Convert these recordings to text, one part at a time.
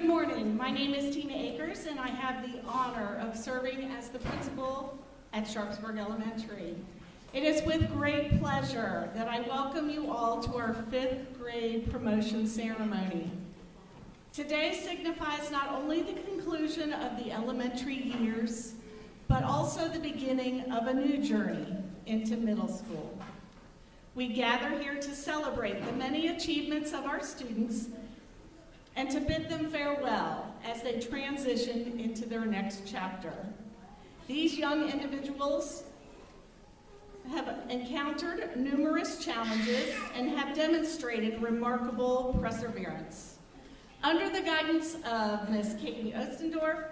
morning. My name is Tina Akers, and I have the honor of serving as the principal at Sharpsburg Elementary. It is with great pleasure that I welcome you all to our 5th grade promotion ceremony. Today signifies not only the conclusion of the elementary years, but also the beginning of a new journey into middle school. We gather here to celebrate the many achievements of our students and to bid them farewell as they transition into their next chapter. These young individuals have encountered numerous challenges and have demonstrated remarkable perseverance. Under the guidance of Ms. Katie Ostendorf,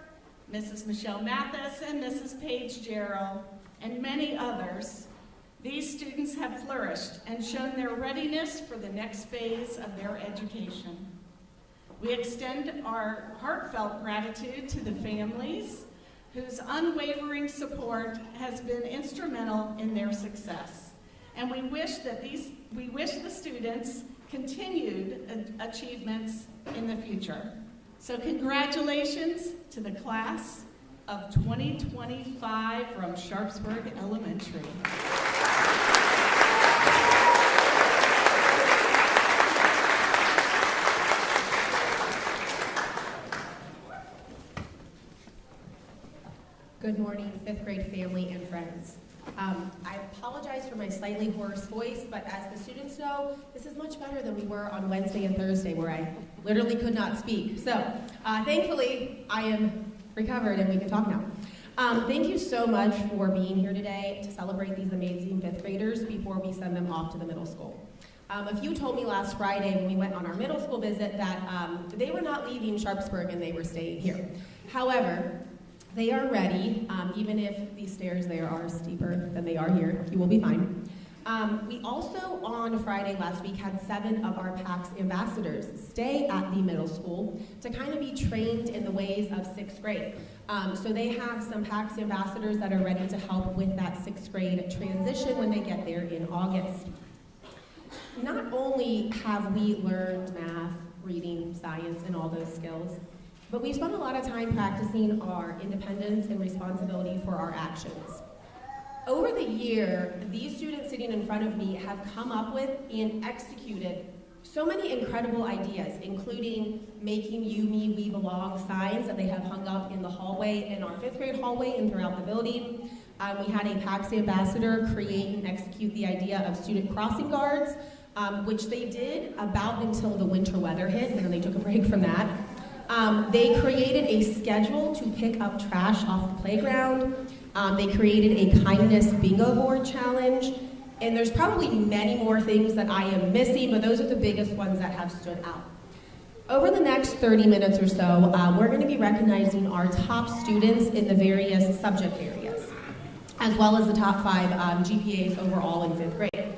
Mrs. Michelle Mathis, and Mrs. Paige Gerald, and many others, these students have flourished and shown their readiness for the next phase of their education. We extend our heartfelt gratitude to the families whose unwavering support has been instrumental in their success. And we wish the students continued achievements in the future. So congratulations to the class of 2025 from Sharpsburg Elementary. Good morning, 5th grade family and friends. I apologize for my slightly hoarse voice, but as the students know, this is much better than we were on Wednesday and Thursday where I literally could not speak. So thankfully, I am recovered and we can talk now. Thank you so much for being here today to celebrate these amazing 5th graders before we send them off to the middle school. A few told me last Friday when we went on our middle school visit that they were not leaving Sharpsburg and they were staying here. However, they are ready, even if these stairs there are steeper than they are here. You will be fine. We also, on Friday last week, had 7 of our PAX ambassadors stay at the middle school to kind of be trained in the ways of 6th grade. So they have some PAX ambassadors that are ready to help with that 6th grade transition when they get there in August. Not only have we learned math, reading, science, and all those skills, but we spent a lot of time practicing our independence and responsibility for our actions. Over the year, these students sitting in front of me have come up with and executed so many incredible ideas, including making "You, Me, We Belong" signs that they have hung up in the hallway, in our 5th grade hallway and throughout the building. We had a PAX ambassador create and execute the idea of student crossing guards, which they did about until the winter weather hit, and then they took a break from that. They created a schedule to pick up trash off the playground. They created a kindness bingo board challenge. And there's probably many more things that I am missing, but those are the biggest ones that have stood out. Over the next 30 minutes or so, we're going to be recognizing our top students in the various subject areas, as well as the top 5 GPAs overall in 5th grade.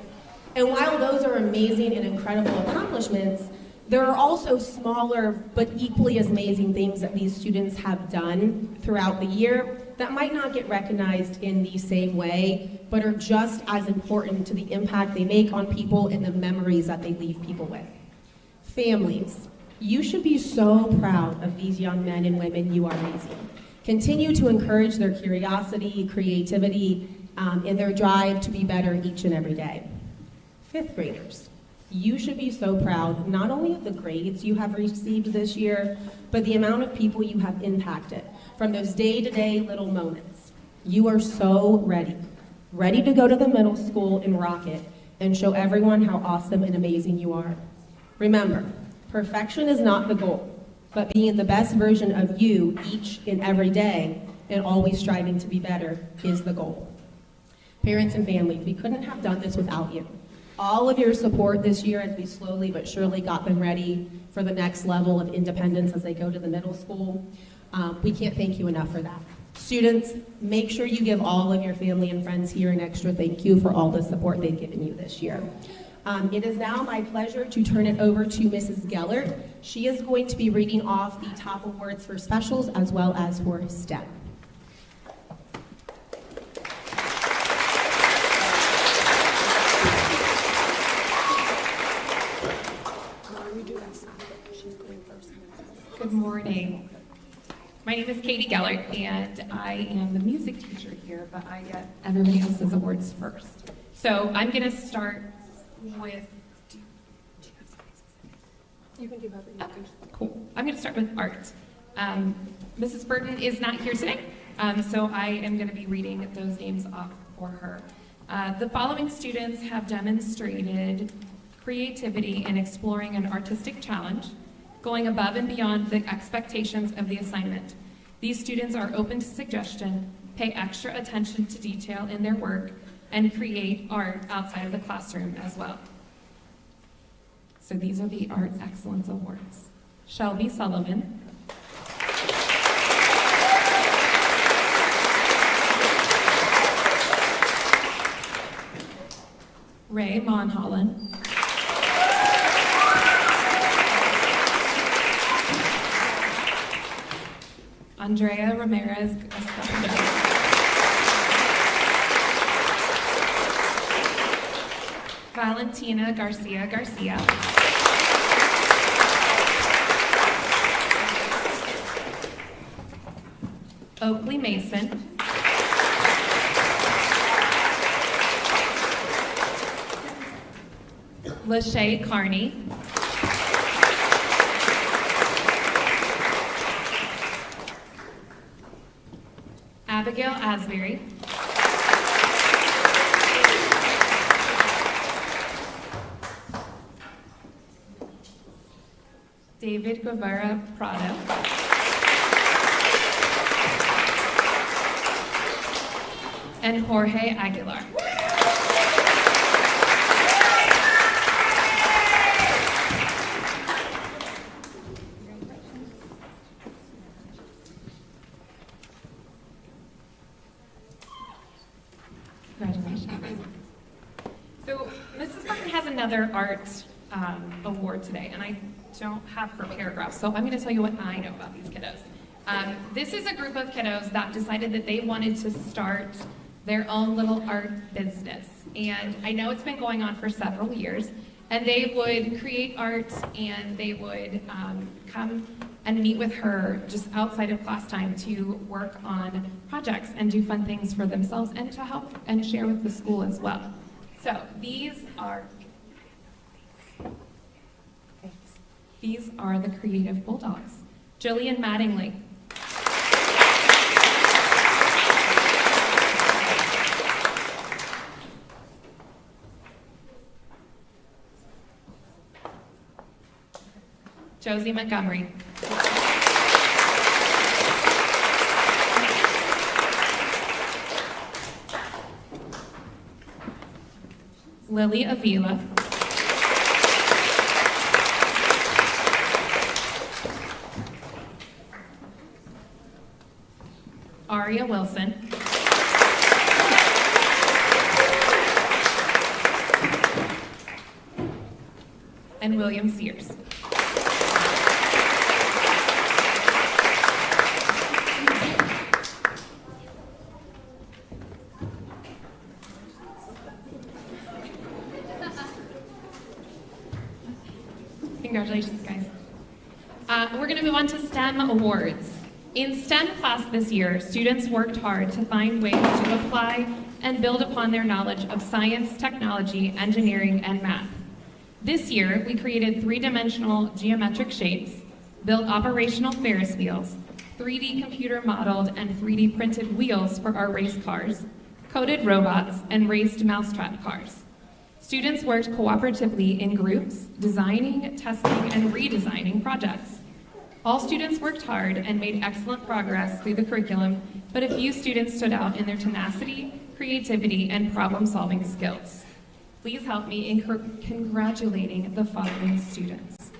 And while those are amazing and incredible accomplishments, there are also smaller but equally as amazing things that these students have done throughout the year that might not get recognized in the same way, but are just as important to the impact they make on people and the memories that they leave people with. Families, you should be so proud of these young men and women. You are amazing. Continue to encourage their curiosity, creativity, and their drive to be better each and every day. 5th graders, you should be so proud not only of the grades you have received this year, but the amount of people you have impacted from those day-to-day little moments. You are so ready to go to the middle school and rock it and show everyone how awesome and amazing you are. Remember, perfection is not the goal, but being the best version of you each and every day and always striving to be better is the goal. Parents and families, we couldn't have done this without you. All of your support this year as we slowly but surely got them ready for the next level of independence as they go to the middle school. We can't thank you enough for that. Students, make sure you give all of your family and friends here an extra thank you for all the support they've given you this year. It is now my pleasure to turn it over to Mrs. Gellert. She is going to be reading off the top awards for specials as well as for STEM. Good morning. morning. My name is Katie Gellert, and I am the music teacher here, but I get everybody else's awards first. So I'm going to start with... You can do both. Okay, cool. I'm going to start with art. Mrs. Burton is not here today, so I am going to be reading those names off for her. The following students have demonstrated creativity in exploring an artistic challenge, going above and beyond the expectations of the assignment. These students are open to suggestion, pay extra attention to detail in their work, and create art outside of the classroom as well. So these are the Art Excellence Awards. Shelby Sullivan. Ray Monholland. Andrea Ramirez Escobar. Valentina Garcia. Oakley Mason. Lachey Carney. Abigail Asbury. David Guevara Prado. And Jorge Aguilar. Congratulations. So Mrs. Burton has another art award today, and I don't have her paragraph, so I'm going to tell you what I know about these kiddos. This is a group of kiddos that decided that they wanted to start their own little art business. And I know it's been going on for several years, and they would create art and they would come and meet with her just outside of class time to work on projects and do fun things for themselves and to help and share with the school as well. So these are the Creative Bulldogs. Jillian Mattingly. Josie Montgomery. Lily Avila. Aria Wilson. And William Sears. Congratulations, guys. We're going to move on to STEM awards. In STEM class this year, students worked hard to find ways to apply and build upon their knowledge of science, technology, engineering, and math. This year, we created three-dimensional geometric shapes, built operational Ferris wheels, 3D computer modeled and 3D printed wheels for our race cars, coded robots, and raced mousetrap cars. Students worked cooperatively in groups, designing, testing, and redesigning projects. All students worked hard and made excellent progress through the curriculum, but a few students stood out in their tenacity, creativity, and problem-solving skills. Please help me in congratulating the following students.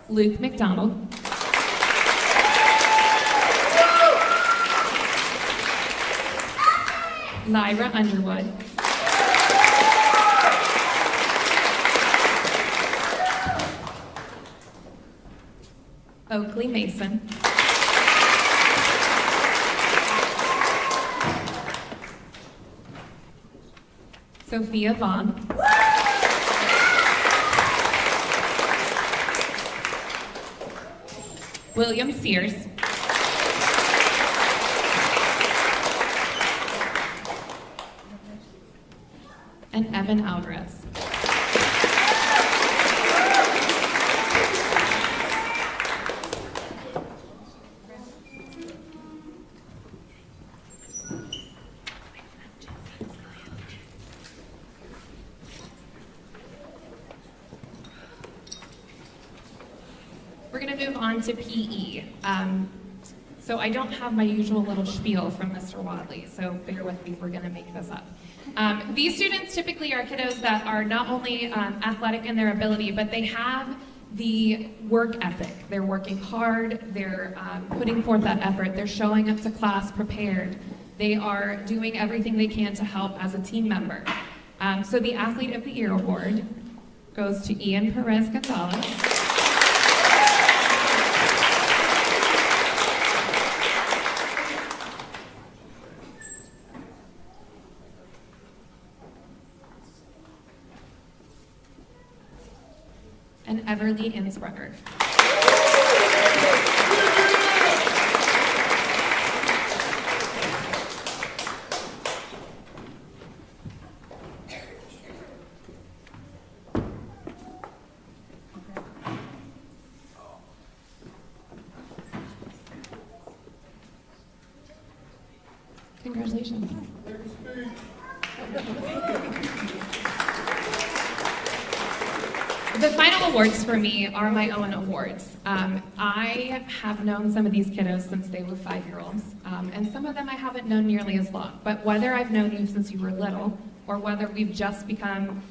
Luke McDonald. Lyra Underwood. Oakley Mason. Sophia Vaughn. William Sears, and Evan Alvarez. We're going to move on to PE. So I don't have my usual little spiel from Mr. Wadley, so bear with me, we're going to make this up. These students typically are kiddos that are not only athletic in their ability, but they have the work ethic. They're working hard, they're putting forth that effort, they're showing up to class prepared, they are doing everything they can to help as a team member. So the Athlete of the Year award goes to Ian Perez Gonzalez. And Everly Insberger. Congratulations. The final awards for me are my own awards. I have known some of these kiddos since they were 5-year-olds, and some of them I haven't known nearly as long. But whether I've known you since you were little, or whether we've just become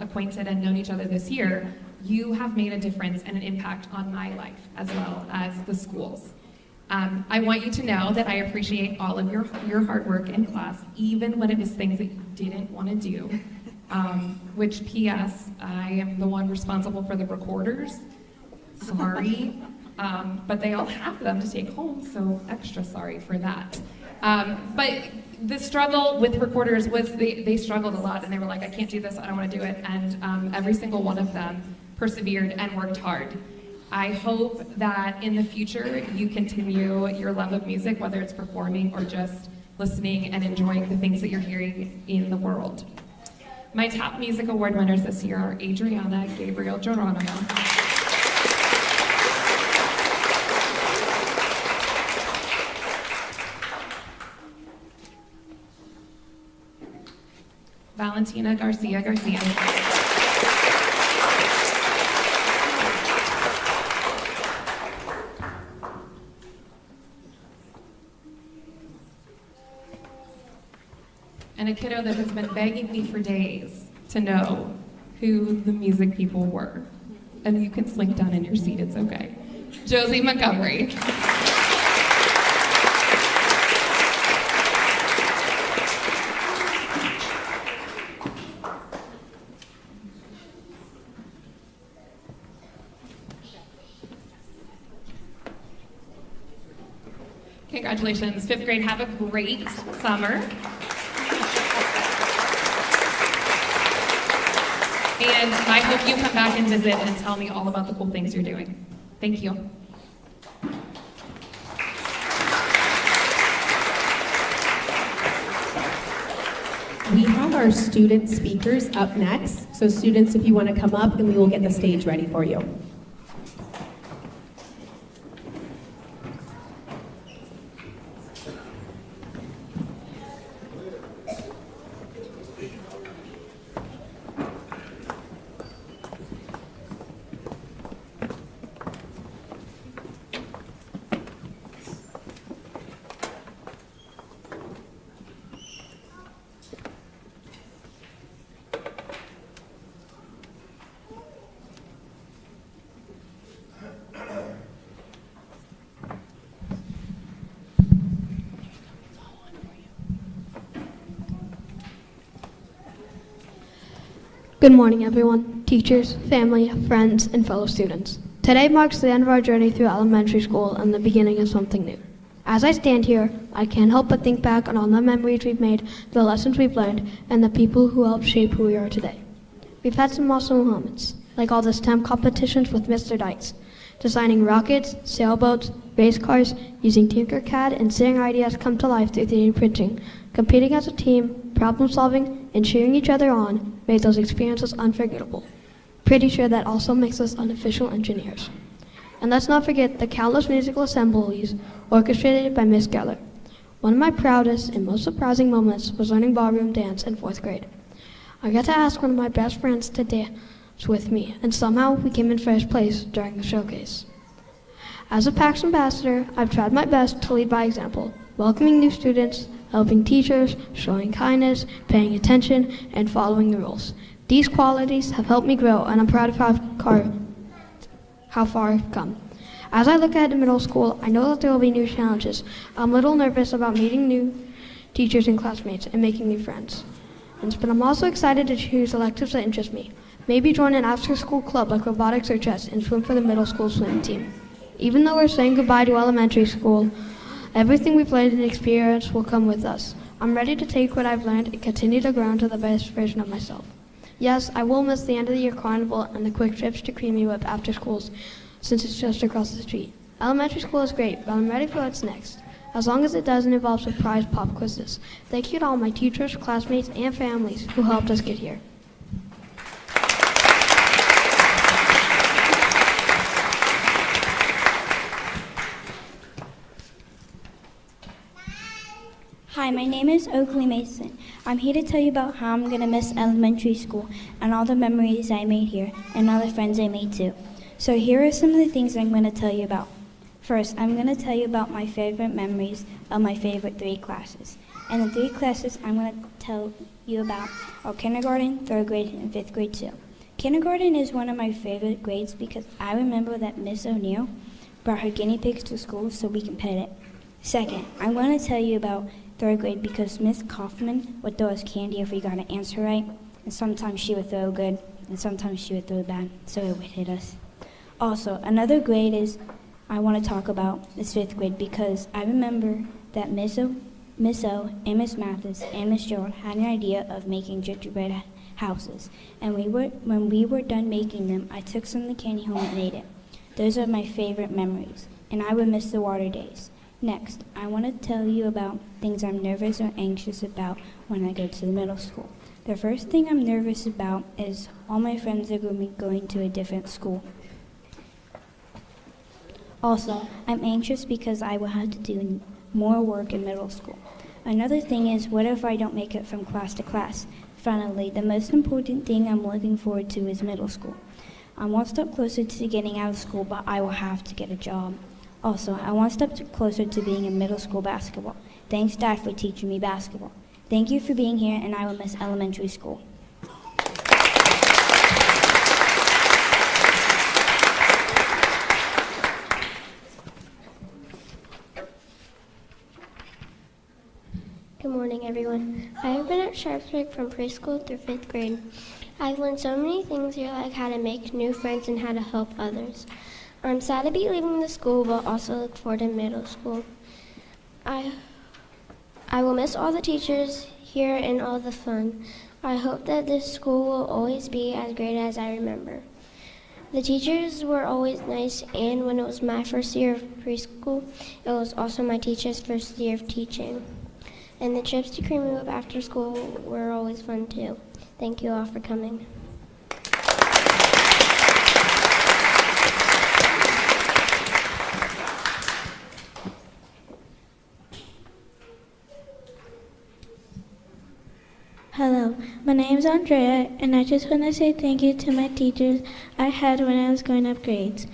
acquainted and known each other this year, you have made a difference and an impact on my life, as well as the school's. I want you to know that I appreciate all of your hard work in class, even when it was things that you didn't want to do. Which, P.S., I am the one responsible for the recorders. Sorry. But they all have them to take home, so extra sorry for that. But the struggle with recorders was they struggled a lot, and they were like, I can't do this, I don't want to do it. And every single one of them persevered and worked hard. I hope that in the future you continue your love of music, whether it's performing or just listening and enjoying the things that you're hearing in the world. My top music award winners this year are Adriana Gabriel Geronimo, Valentina Garcia Garcia, and a kiddo that has been begging me for days to know who the music people were. And you can slink down in your seat, it's okay. Josie Montgomery. Congratulations, 5th grade, have a great summer. And I hope you come back and visit and tell me all about the cool things you're doing. Thank you. We have our student speakers up next. So students, if you want to come up, and we will get the stage ready for you. Good morning, everyone, teachers, family, friends, and fellow students. Today marks the end of our journey through elementary school and the beginning of something new. As I stand here, I can't help but think back on all the memories we've made, the lessons we've learned, and the people who helped shape who we are today. We've had some awesome moments, like all the STEM competitions with Mr. Dykes, designing rockets, sailboats, race cars, using Tinkercad, and seeing ideas come to life through 3D printing. Competing as a team, problem solving, and cheering each other on made those experiences unforgettable. Pretty sure that also makes us unofficial engineers. And let's not forget the countless musical assemblies orchestrated by Miss Geller. One of my proudest and most surprising moments was learning ballroom dance in 4th grade. I got to ask one of my best friends to dance with me, and somehow we came in first place during the showcase. As a PAX ambassador, I've tried my best to lead by example, welcoming new students, helping teachers, showing kindness, paying attention, and following the rules. These qualities have helped me grow, and I'm proud of how far I've come. As I look ahead to middle school, I know that there will be new challenges. I'm a little nervous about meeting new teachers and classmates and making new friends. But I'm also excited to choose electives that interest me. Maybe join an after-school club like robotics or chess and swim for the middle school swim team. Even though we're saying goodbye to elementary school, everything we've learned and experienced will come with us. I'm ready to take what I've learned and continue to grow into the best version of myself. Yes, I will miss the end of the year carnival and the quick trips to Creamy Whip after schools, since it's just across the street. Elementary school is great, but I'm ready for what's next, as long as it doesn't involve surprise pop quizzes. Thank you to all my teachers, classmates, and families who helped us get here. Hi, my name is Oakley Mason. I'm here to tell you about how I'm going to miss elementary school and all the memories I made here and all the friends I made too. So here are some of the things I'm going to tell you about. First, I'm going to tell you about my favorite memories of my favorite 3 classes. And the 3 classes I'm going to tell you about are kindergarten, 3rd grade, and 5th grade too. Kindergarten is one of my favorite grades because I remember that Miss O'Neill brought her guinea pigs to school so we can pet it. Second, I'm going to tell you about 3rd grade because Miss Kaufman would throw us candy if we got an answer right, and sometimes she would throw good, and sometimes she would throw bad, so it would hit us. Also, another grade I want to talk about is 5th grade because I remember that Miss O and Miss Mathis and Miss Gerald had an idea of making gingerbread houses, and when we were done making them, I took some of the candy home and ate it. Those are my favorite memories, and I would miss the water days. Next, I want to tell you about things I'm nervous or anxious about when I go to the middle school. The first thing I'm nervous about is all my friends are going to be going to a different school. Also, I'm anxious because I will have to do more work in middle school. Another thing is, what if I don't make it from class to class? Finally, the most important thing I'm looking forward to is middle school. I'm one step closer to getting out of school, but I will have to get a job. Also, I want to step closer to being in middle school basketball. Thanks, Dad, for teaching me basketball. Thank you for being here, and I will miss elementary school. Good morning, everyone. I have been at Sharpsburg from preschool through 5th grade. I've learned so many things here, like how to make new friends and how to help others. I'm sad to be leaving the school, but also look forward to middle school. I will miss all the teachers here and all the fun. I hope that this school will always be as great as I remember. The teachers were always nice, and when it was my first year of preschool, it was also my teacher's first year of teaching. And the trips to Creamy Whip after school were always fun too. Thank you all for coming. Hello, my name is Andrea, and I just want to say thank you to my teachers I had when I was going up grades,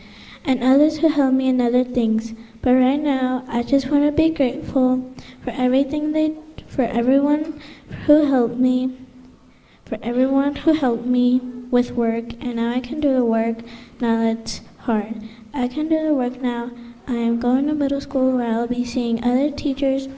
and others who helped me in other things. But right now, I just want to be grateful for for everyone who helped me with work, and now I can do the work. Now that's hard. I can do the work now. I am going to middle school where I'll be seeing other teachers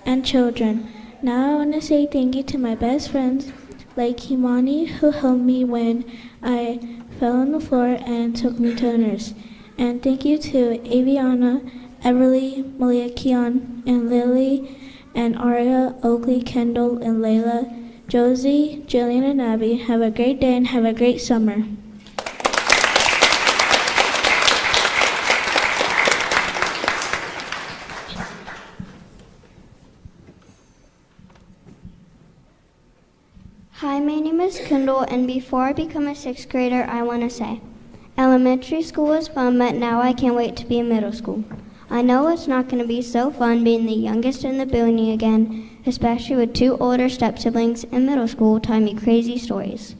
and children. Now I want to say thank you to my best friends, like Himani, who helped me when I fell on the floor and took me to the nurse. And thank you to Aviana, Everly, Malia Keon, and Lily, and Aria, Oakley, Kendall, and Layla, Josie, Jillian, and Abby. Have a great day and have a great summer. and before I become a sixth grader, I want to say, elementary school was fun, but now I can't wait to be in middle school. I know it's not going to be so fun being the youngest in the building again, especially with 2 older step-siblings in middle school telling me crazy stories.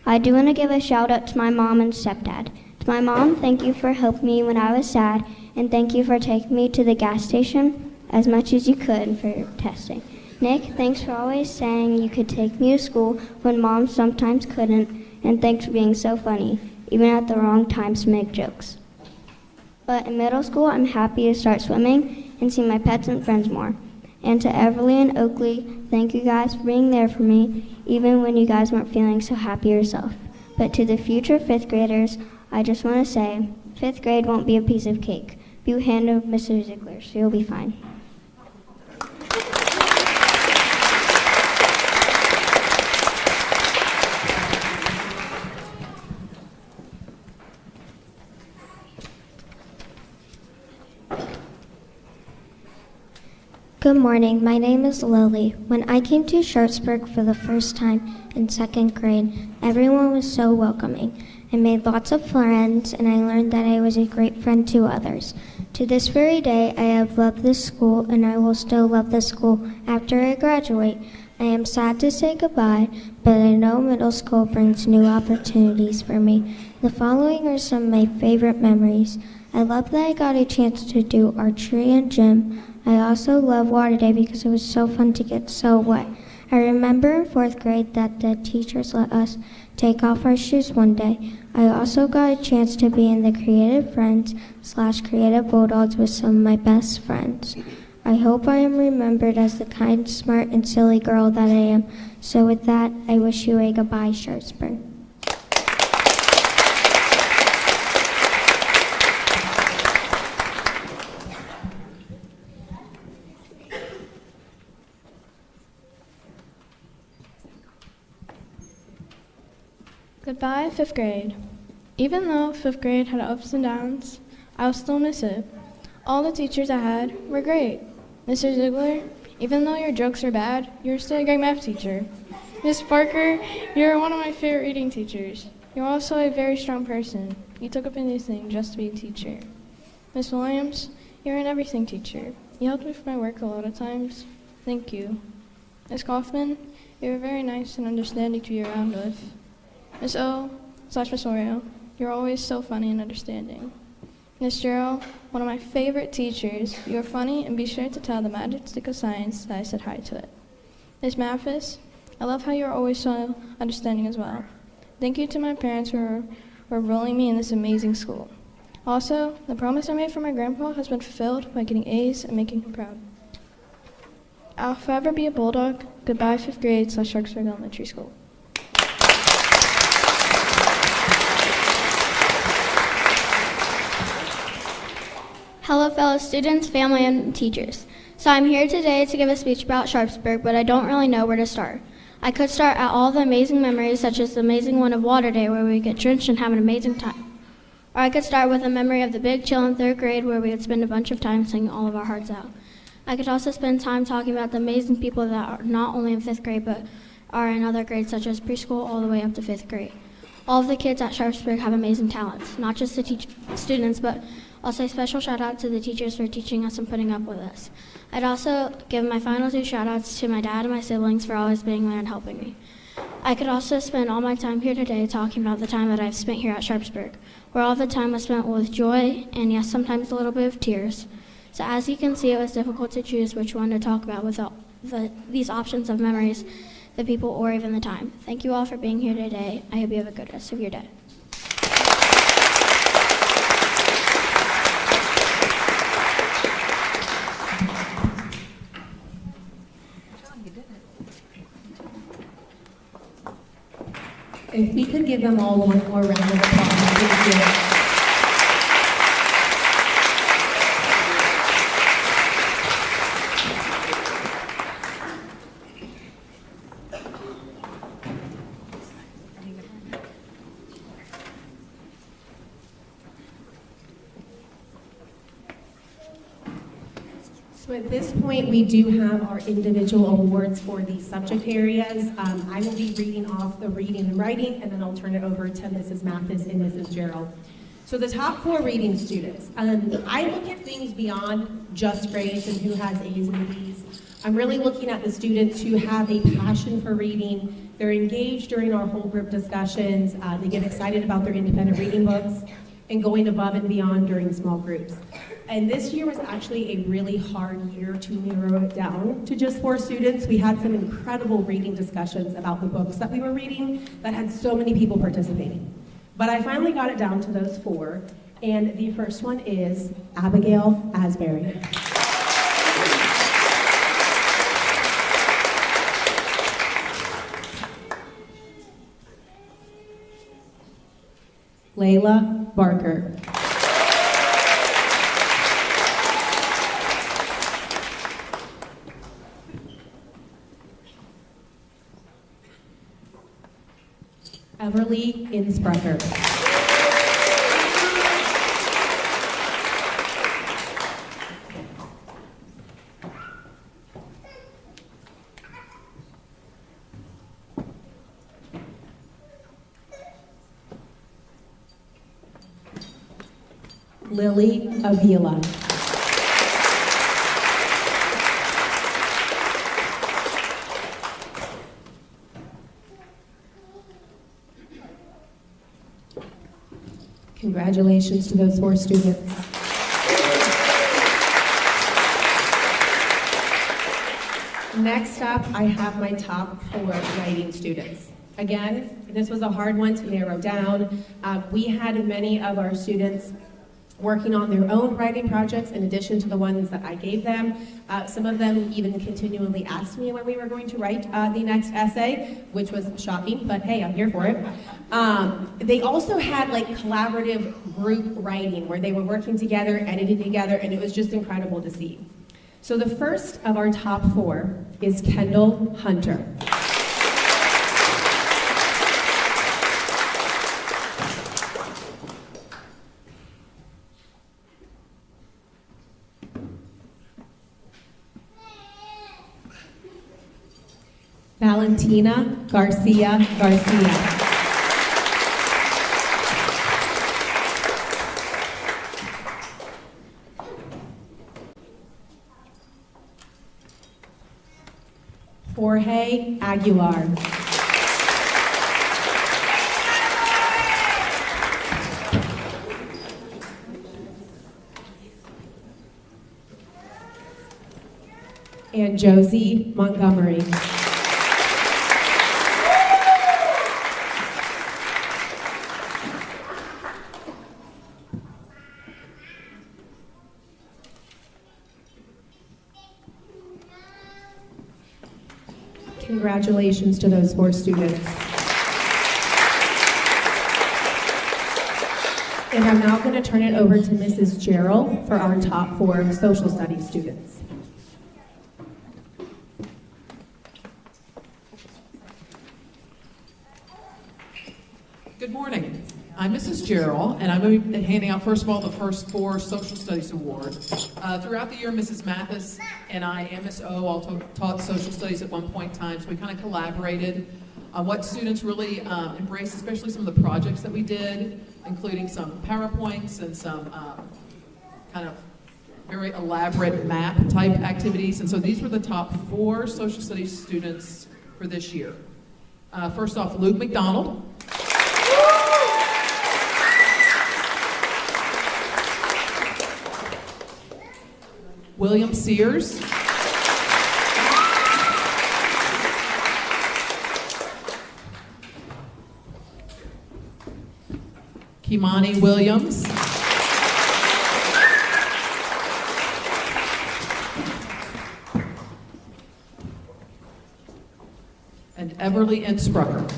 I do want to give a shout out to my mom and stepdad. To my mom, thank you for helping me when I was sad, and thank you for taking me to the gas station as much as you could for testing. Nick, thanks for always saying you could take me to school when Mom sometimes couldn't, and thanks for being so funny, even at the wrong times to make jokes. But in middle school, I'm happy to start swimming and see my pets and friends more. And to Everly and Oakley, thank you guys for being there for me, even when you guys weren't feeling so happy yourself. But to the future 5th graders, I just want to say, 5th grade won't be a piece of cake. You handle Mr. Ziegler, so you'll be fine. Good morning, my name is Lily. When I came to Sharpsburg for the first time in 2nd grade, everyone was so welcoming. I made lots of friends and I learned that I was a great friend to others. To this very day, I have loved this school and I will still love this school after I graduate. I am sad to say goodbye, but I know middle school brings new opportunities for me. The following are some of my favorite memories. I love that I got a chance to do archery and gym. I also love water day because it was so fun to get so wet. I remember in 4th grade that the teachers let us take off our shoes one day. I also got a chance to be in the Creative Friends / Creative Bulldogs with some of my best friends. I hope I am remembered as the kind, smart, and silly girl that I am. So with that, I wish you a goodbye, Sharpsburg. Goodbye, 5th grade. Even though 5th grade had ups and downs, I'll still miss it. All the teachers I had were great. Mr. Ziegler, even though your jokes are bad, you're still a great math teacher. Miss Parker, you're one of my favorite reading teachers. You're also a very strong person. You took up anything just to be a teacher. Miss Williams, you're an everything teacher. You helped me with my work a lot of times. Thank you. Miss Kaufman, you were very nice and understanding to be around with. Miss O / Miss Oreo, you're always so funny and understanding. Miss Gerald, one of my favorite teachers, you're funny and be sure to tell the magic stick of science that I said hi to it. Miss Mathis, I love how you're always so understanding as well. Thank you to my parents for enrolling me in this amazing school. Also, the promise I made for my grandpa has been fulfilled by getting A's and making him proud. I'll forever be a Bulldog. Goodbye, 5th grade / Sharpsburg Elementary School. Hello, fellow students, family, and teachers. So I'm here today to give a speech about Sharpsburg, but I don't really know where to start. I could start at all the amazing memories, such as the amazing one of Water Day, where we get drenched and have an amazing time. Or I could start with a memory of the big chill in 3rd grade, where we would spend a bunch of time singing all of our hearts out. I could also spend time talking about the amazing people that are not only in 5th grade, but are in other grades, such as preschool all the way up to 5th grade. All of the kids at Sharpsburg have amazing talents, not just the students, but also a special shout out to the teachers for teaching us and putting up with us. I'd also give my final 2 shout outs to my dad and my siblings for always being there and helping me. I could also spend all my time here today talking about the time that I've spent here at Sharpsburg, where all the time was spent with joy and yes, sometimes a little bit of tears. So as you can see, it was difficult to choose which one to talk about with these options of memories, the people, or even the time. Thank you all for being here today. I hope you have a good rest of your day. If we could give them all one more round of applause. Thank you. So at this point, we do have our individual awards for these subject areas. I will be reading off the reading and writing, and then I'll turn it over to Mrs. Mathis and Mrs. Gerald. So the top 4 reading students. I look at things beyond just grades and who has A's and B's. I'm really looking at the students who have a passion for reading. They're engaged during our whole group discussions. They get excited about their independent reading books and going above and beyond during small groups. And this year was actually a really hard year to narrow it down to just 4 students. We had some incredible reading discussions about the books that we were reading that had so many people participating. But I finally got it down to those 4, and the first one is Abigail Asbury. Layla Barker. Everly Insprecher. Lily Avila. Congratulations to those 4 students. Next up, I have my top 4 writing students. Again, this was a hard one to narrow down. We had many of our students working on their own writing projects in addition to the ones that I gave them. Some of them even continually asked me when we were going to write the next essay, which was shocking, but hey, I'm here for it. They also had like collaborative group writing where they were working together, editing together, and it was just incredible to see. So the first of our top 4 is Kendall Hunter. Valentina Garcia Garcia. Jorge Aguilar. And Josie Montgomery. Congratulations to those 4 students. And I'm now going to turn it over to Mrs. Gerald for our top 4 social studies students. Good morning. I'm Mrs. Gerald, and I'm going to be handing out, first of all, the first 4 social studies awards. Throughout the year, Mrs. Mathis and I, MSO, all taught social studies at one point in time, so we kind of collaborated on what students really embraced, especially some of the projects that we did, including some PowerPoints and some kind of very elaborate map-type activities. And so these were the top 4 social studies students for this year. First off, Luke McDonald. William Sears. Kimani Williams. And Everly Insprucker.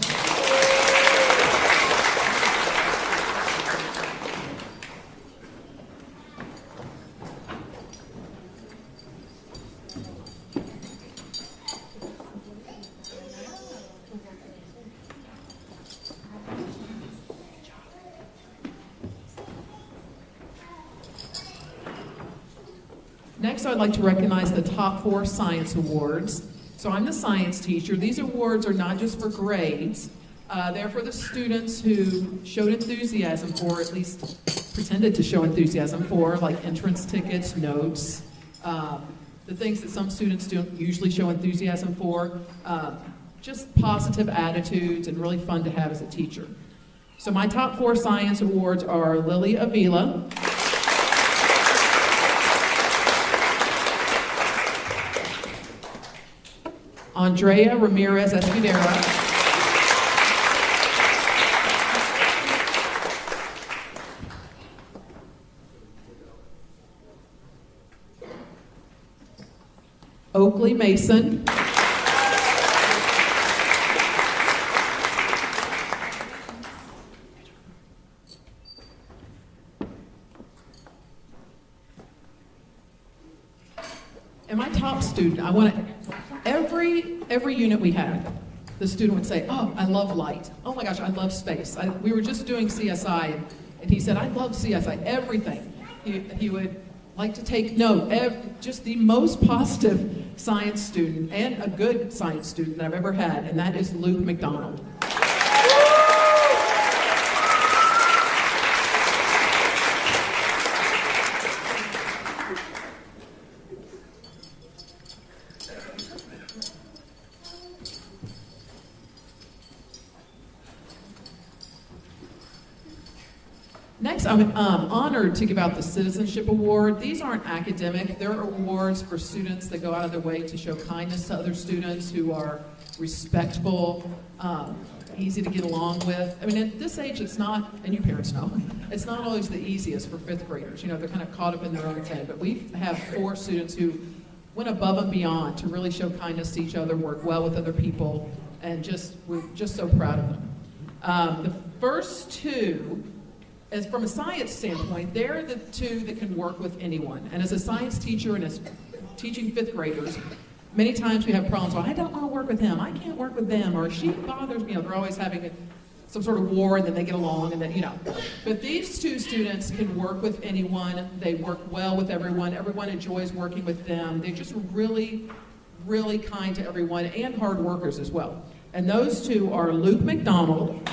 Next, I'd like to recognize the top 4 science awards. So I'm the science teacher. These awards are not just for grades. They're for the students who showed enthusiasm for, at least pretended to show enthusiasm for, like entrance tickets, notes, the things that some students don't usually show enthusiasm for, just positive attitudes and really fun to have as a teacher. So my top 4 science awards are Lily Avila, Andrea Ramirez Escudero, Oakley Mason, and my top student, I want to, every unit we had, the student would say, oh, I love light. Oh my gosh, I love space. We were just doing CSI, and he said, I love CSI, everything. He would like to take note, just the most positive science student, and a good science student that I've ever had, and that is Luke McDonald. Next, I'm honored to give out the Citizenship Award. These aren't academic. They're awards for students that go out of their way to show kindness to other students, who are respectful, easy to get along with. I mean, at this age, it's not, and you parents know, it's not always the easiest for 5th graders. You know, they're kind of caught up in their own head. But we have 4 students who went above and beyond to really show kindness to each other, work well with other people, and we're just so proud of them. The first 2, as from a science standpoint, they're the 2 that can work with anyone. And as a science teacher and as teaching 5th graders, many times we have problems. Well, I don't want to work with him. I can't work with them. Or she bothers me. You know, they're always having some sort of war, and then they get along, and then, you know. But these 2 students can work with anyone. They work well with everyone. Everyone enjoys working with them. They're just really, really kind to everyone, and hard workers as well. And those 2 are Luke McDonald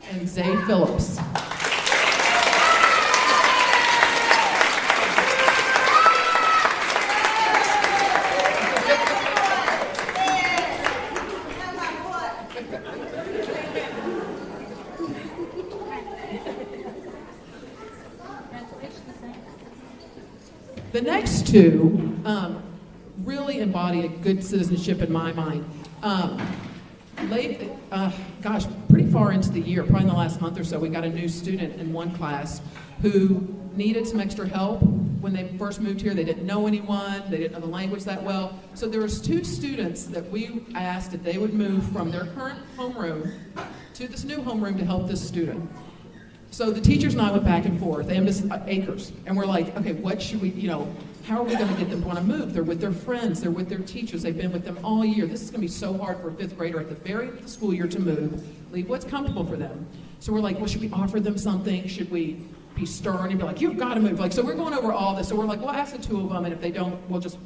and Zay Phillips. The next 2 really embody a good citizenship in my mind. Pretty far into the year, probably in the last month or so, we got a new student in one class who needed some extra help. When they first moved here, they didn't know anyone, they didn't know the language that well. So there was 2 students that we asked if they would move from their current homeroom to this new homeroom to help this student. So the teachers and I went back and forth, and Ms. Akers, and we're like, okay, what should we, how are we going to get them to want to move? They're with their friends, they're with their teachers, they've been with them all year. This is going to be so hard for a 5th grader at the very end of the school year to move, leave what's comfortable for them. So we're like, well, should we offer them something? Should we be stern and be like, you've got to move? So we're going over all this. So we're like, we'll ask the 2 of them, and if they don't, we'll just,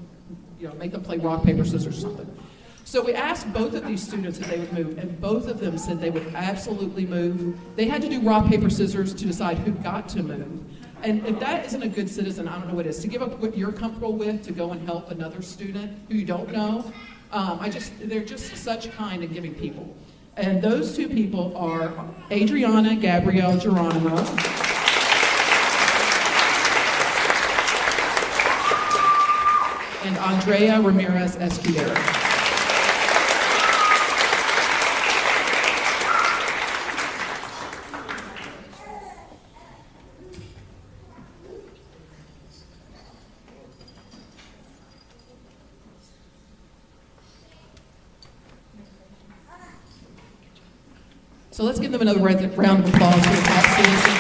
make them play rock, paper, scissors or something. So we asked both of these students if they would move, and both of them said they would absolutely move. They had to do rock, paper, scissors to decide who got to move. And if that isn't a good citizen, I don't know what is. To give up what you're comfortable with to go and help another student who you don't know, they're just such kind and giving people. And those 2 people are Adriana Gabrielle Geronimo and Andrea Ramirez Escudero. So let's give them another round of applause for the top citizens.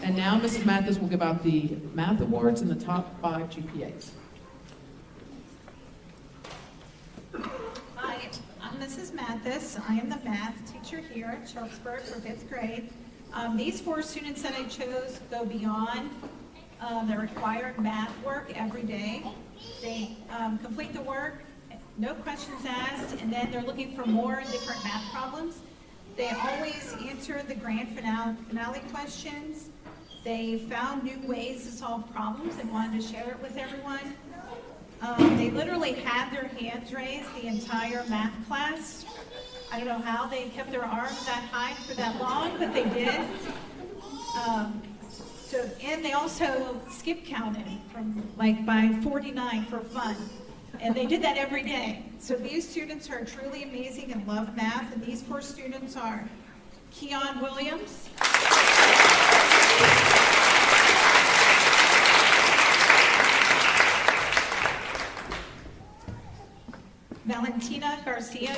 And now Mrs. Mathis will give out the math awards and the top 5 GPAs. Hi, Mrs. Mathis. I am the math teacher here at Sharpsburg for 5th grade. These 4 students that I chose go beyond the required math work every day. They complete the work, no questions asked, and then they're looking for more different math problems. They always answer the grand finale questions. They found new ways to solve problems and wanted to share it with everyone. They literally had their hands raised the entire math class. I don't know how they kept their arms that high for that long, but they did. And they also skip counted from by 49 for fun. And they did that every day. So these students are truly amazing and love math. And these 4 students are Keon Williams, Valentina Garcia,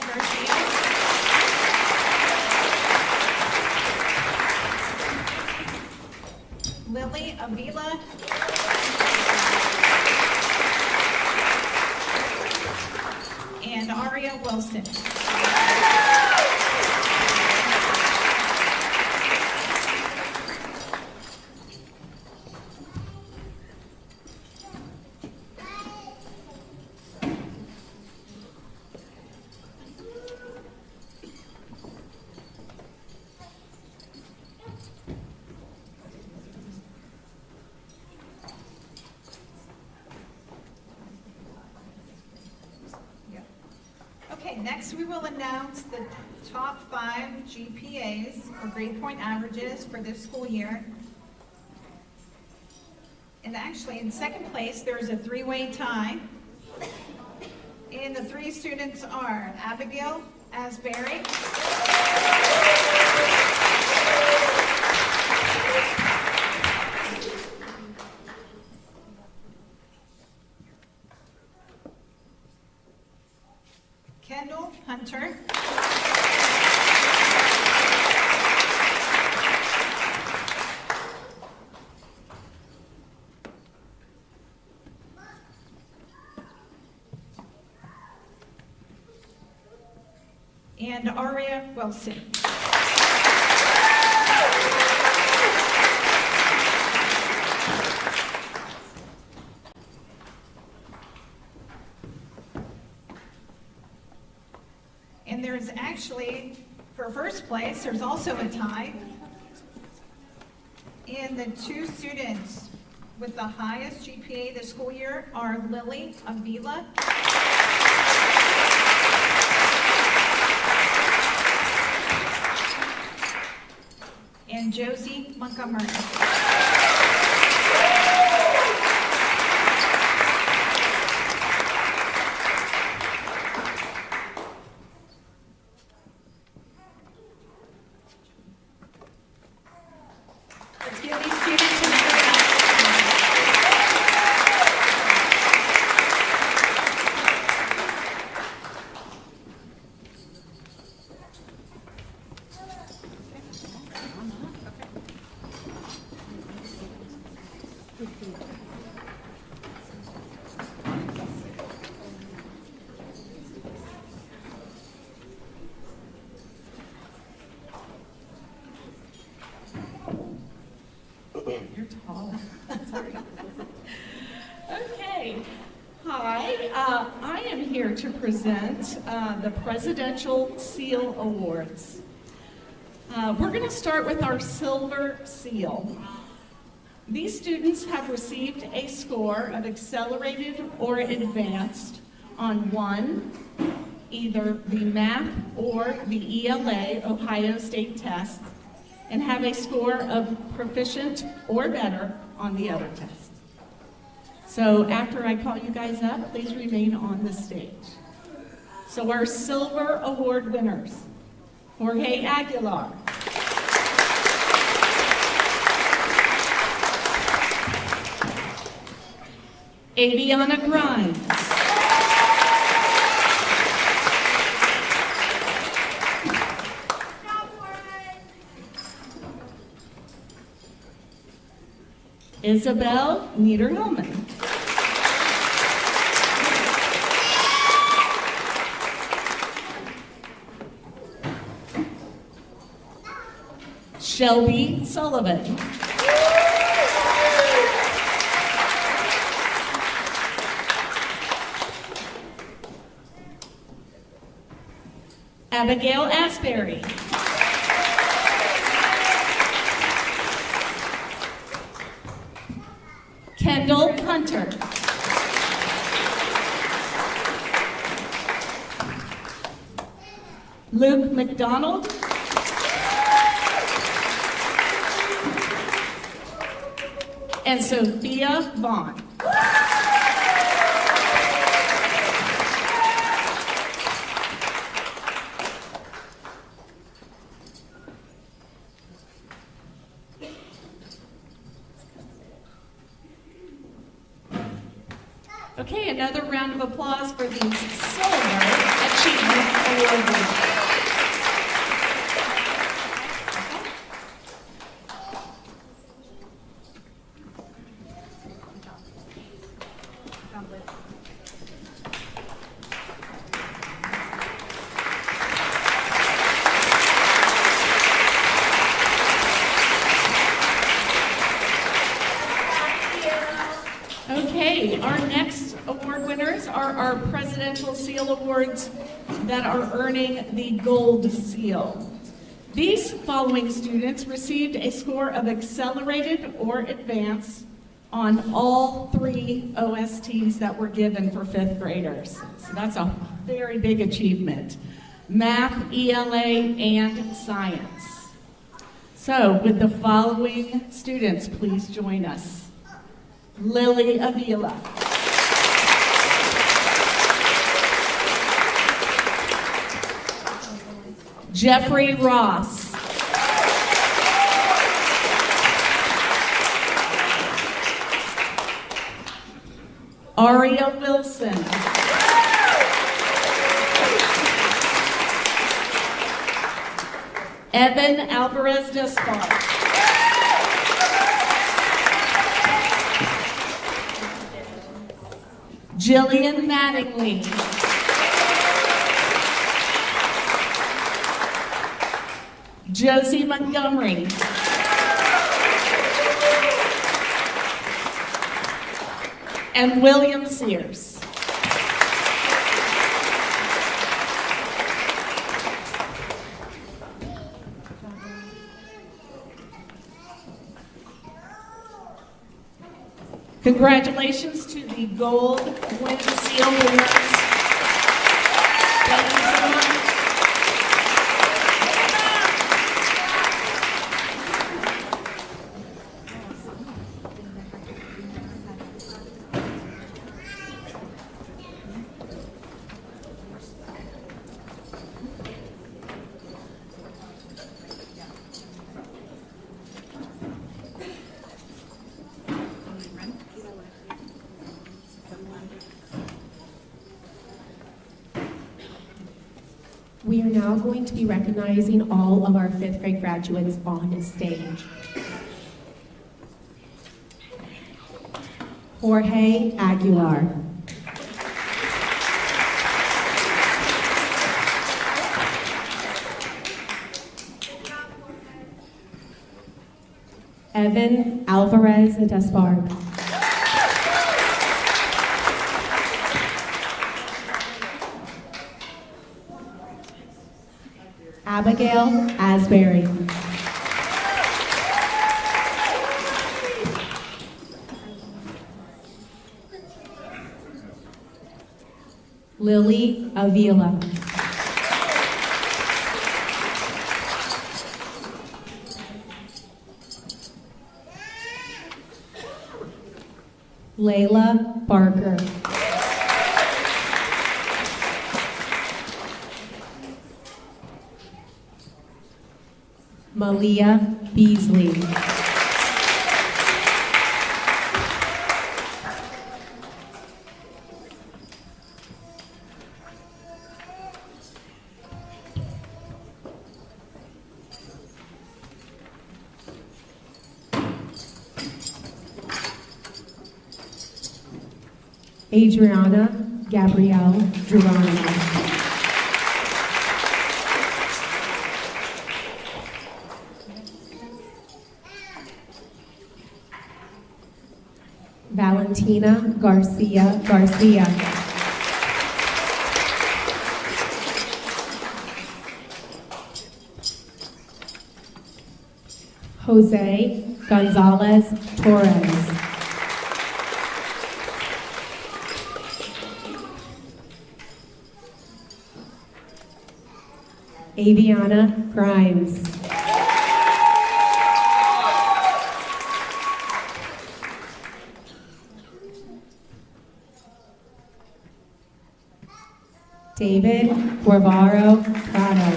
Lily Avila, and Aria Wilson. Next, we will announce the top 5 GPAs, or grade point averages, for this school year. And actually, in second place, there is a 3-way tie. And the 3 students are Abigail Asbury, Kendall Hunter, and Aria Wilson. And there's actually, for first place, there's also a tie. And the 2 students with the highest GPA this school year are Lily Avila and Josie Montgomery. You're tall. Sorry. Okay. Hi, I am here to present the Presidential Seal Awards. We're going to start with our Silver Seal. These students have received a score of accelerated or advanced on 1, either the math or the ELA Ohio State test, and have a score of proficient or better on the other test. So after I call you guys up, please remain on the stage. So our Silver Award winners: Jorge Aguilar, Aviana Grimes, Isabel Niederhillman, Shelby Sullivan. Abigail Asbury. Kendall Hunter. Luke McDonald. And Sophia Vaughn. Okay, another round of applause for these Silver Achievement Award winners. Okay, our next award winners are our Presidential Seal Awards that are earning the Gold Seal. These following students received a score of accelerated or advanced on all 3 OSTs that were given for 5th graders. So that's a very big achievement. Math, ELA, and science. So with the following students, please join us. Lily Avila. Jeffrey Ross. Aria Wilson. Evan Alvarez Despard. Jillian Mattingly. Josie Montgomery. And William Sears. Congratulations to the Gold Win Seal winners. Thank you so much. We are now going to be recognizing all of our 5th grade graduates on stage. Jorge Aguilar. Evan Alvarez Despard. Abigail Asbury. Lily Avila. Layla Barker. Malia Beasley. Adriana Gabrielle Geronimo. Valentina Garcia Garcia. Jose Gonzalez Torres. Aviana Grimes. David Guevaro Prado.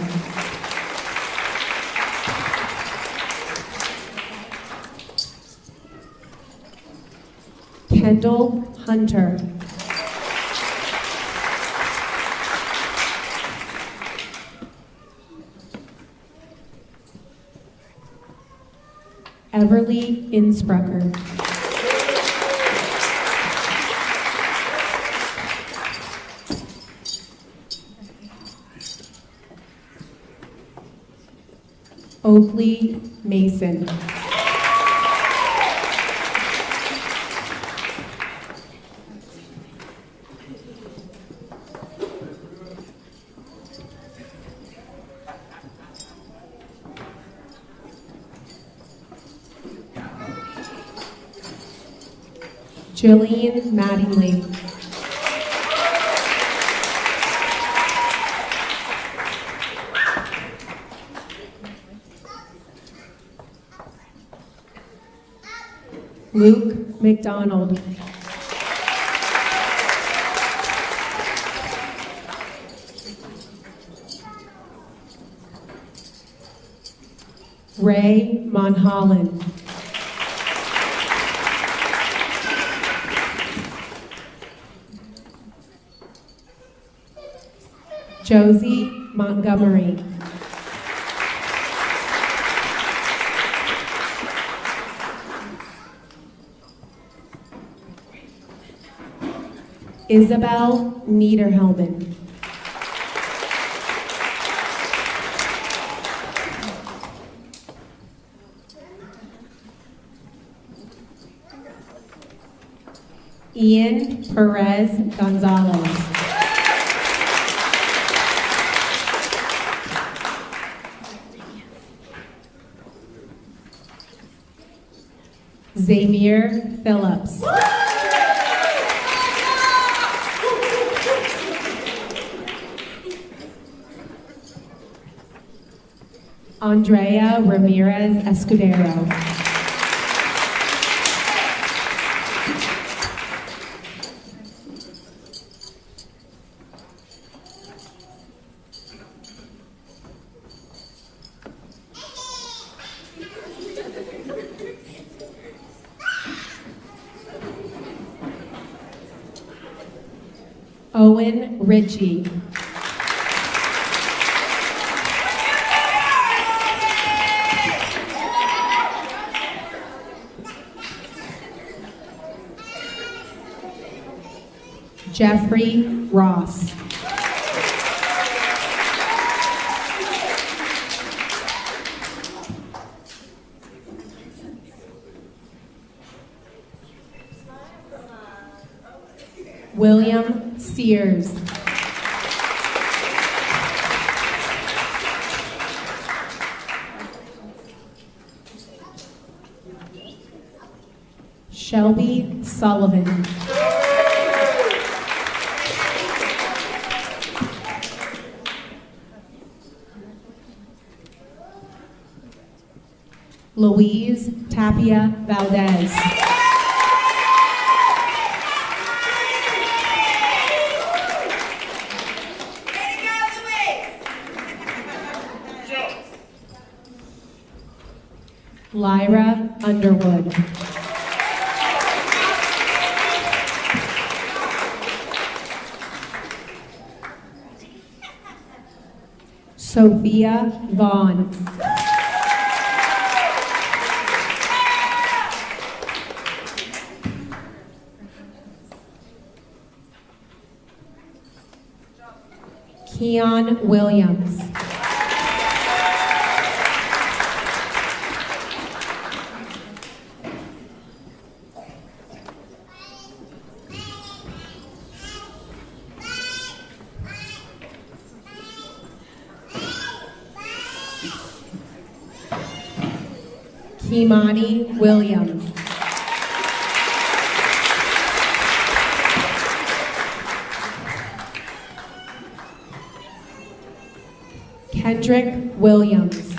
Kendall Hunter. Everly Innsbrucker. Oakley Mason. Jillian Mattingly. Luke McDonald. Ray Monholland. Josie Montgomery. Isabel Niederhelden. Ian Perez Gonzalez. Xavier Phillips. Andrea Ramirez Escudero. Owen Ritchie. Jeffrey Ross. William Sears. Shelby Sullivan. Louise Tapia Valdez. Lyra Underwood. Sophia Vaughn. Keon Williams. Kimani Williams. Kendrick Williams.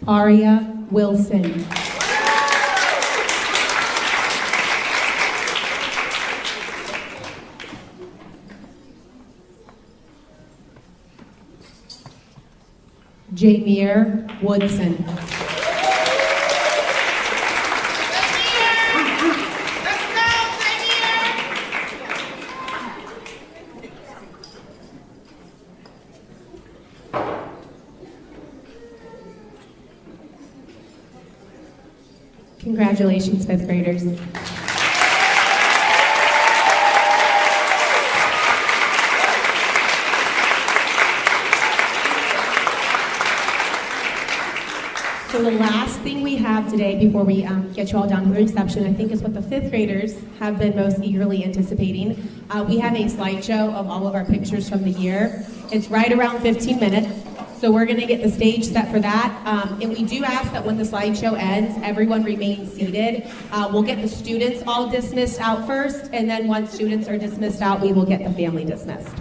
Aria Wilson. Jameer Woodson. Congratulations, fifth graders. So the last thing we have today before we get you all down to the reception, I think is what the fifth graders have been most eagerly anticipating. We have a slideshow of all of our pictures from the year. It's right around 15 minutes. So we're going to get the stage set for that. And we do ask that when the slideshow ends, everyone remains seated. We'll get the students all dismissed out first, and then once students are dismissed out, we will get the family dismissed.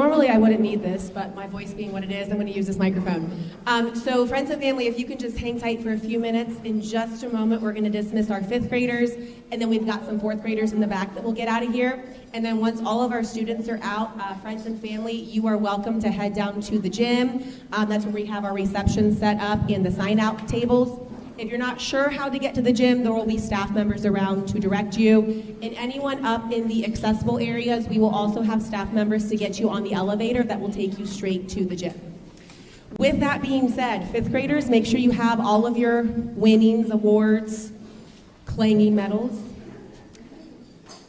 normally I wouldn't need this, but my voice being what it is, I'm going to use this microphone. So friends and family, if you can just hang tight for a few minutes, in just a moment we're going to dismiss our 5th graders, and then we've got some 4th graders in the back that will get out of here. And then once all of our students are out, friends and family, you are welcome to head down to the gym. That's where we have our reception set up and the sign-out tables. If you're not sure how to get to the gym, there will be staff members around to direct you. And anyone up in the accessible areas, we will also have staff members to get you on the elevator that will take you straight to the gym. With that being said, 5th graders, make sure you have all of your winnings, awards, clanging medals.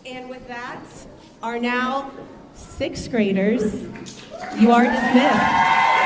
And with that, our now 6th graders, you are dismissed.